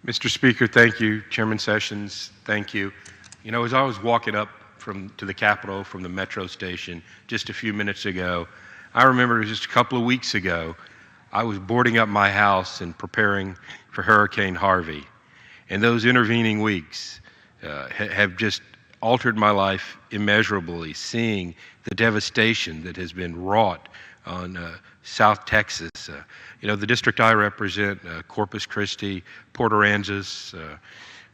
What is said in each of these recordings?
Mr. Speaker, thank you. Chairman Sessions, thank you. You know, as I was walking up to the Capitol from the metro station just a few minutes ago, I remember just a couple of weeks ago, I was boarding up my house and preparing for Hurricane Harvey. And those intervening weeks have just altered my life immeasurably, seeing the devastation that has been wrought on South Texas. The district I represent, Corpus Christi, Port Aransas,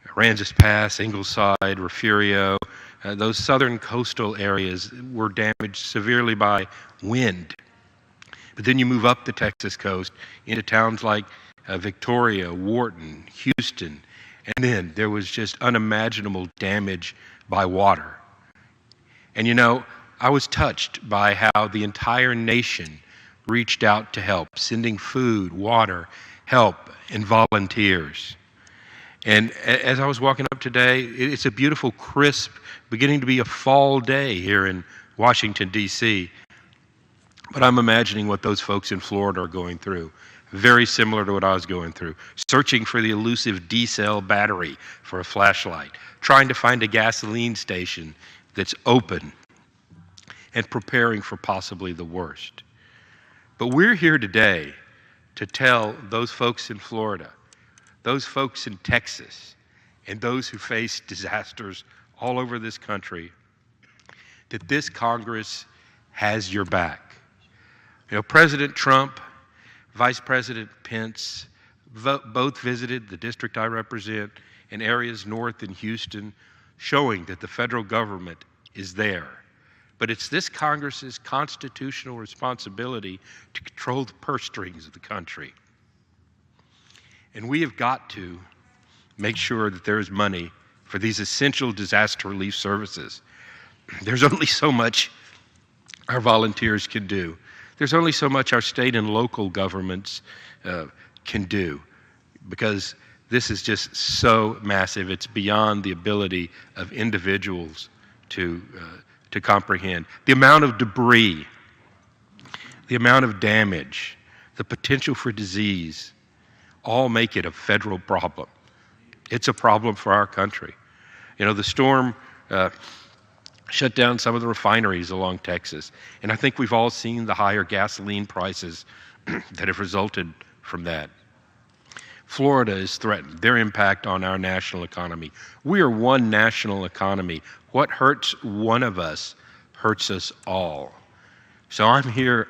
Aransas Pass, Ingleside, Refugio, those southern coastal areas were damaged severely by wind. But then you move up the Texas coast into towns like Victoria, Wharton, Houston, and then there was just unimaginable damage by water. And I was touched by how the entire nation reached out to help, sending food, water, help, and volunteers. And as I was walking up today, it's a beautiful, crisp, beginning to be a fall day here in Washington, D.C. But I'm imagining what those folks in Florida are going through. Very similar to what I was going through. Searching for the elusive D-cell battery for a flashlight. Trying to find a gasoline station that's open. And preparing for possibly the worst. But we're here today to tell those folks in Florida, those folks in Texas, and those who face disasters all over this country, that this Congress has your back. President Trump, Vice President Pence, both visited the district I represent in areas north in Houston, showing that the federal government is there. But it's this Congress's constitutional responsibility to control the purse strings of the country. And we have got to make sure that there is money for these essential disaster relief services. There's only so much our volunteers can do. There's only so much our state and local governments can do, because this is just so massive. It's beyond the ability of individuals to comprehend. The amount of debris, the amount of damage, the potential for disease, all make it a federal problem. It's a problem for our country. The storm shut down some of the refineries along Texas, and I think we've all seen the higher gasoline prices that have resulted from that. Florida is threatened, their impact on our national economy. We are one national economy. What hurts one of us hurts us all. So I'm here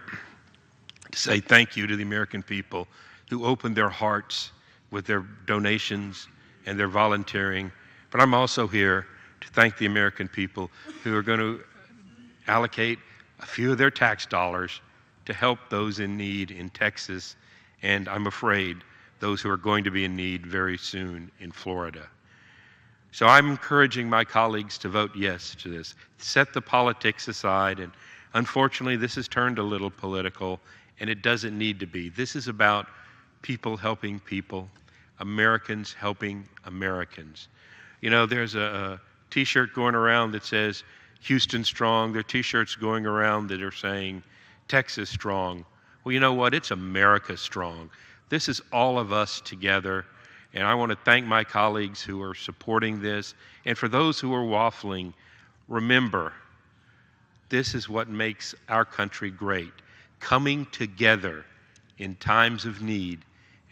to say thank you to the American people who opened their hearts with their donations and their volunteering. But I'm also here to thank the American people who are going to allocate a few of their tax dollars to help those in need in Texas, and I'm afraid those who are going to be in need very soon in Florida. So I'm encouraging my colleagues to vote yes to this. Set the politics aside, and unfortunately this has turned a little political, and it doesn't need to be. This is about people helping people, Americans helping Americans. There's a t-shirt going around that says Houston strong. There are t-shirts going around that are saying Texas strong. Well, you know what? It's America strong. This is all of us together, and I want to thank my colleagues who are supporting this. And for those who are waffling, remember, this is what makes our country great, coming together in times of need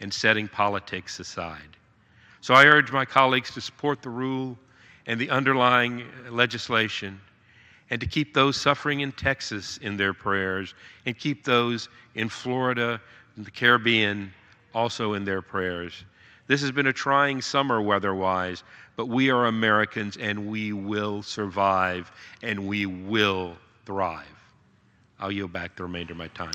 and setting politics aside. So I urge my colleagues to support the rule and the underlying legislation, and to keep those suffering in Texas in their prayers, and keep those in Florida and the Caribbean also in their prayers. This has been a trying summer weather-wise, but we are Americans, and we will survive, and we will thrive. I'll yield back the remainder of my time.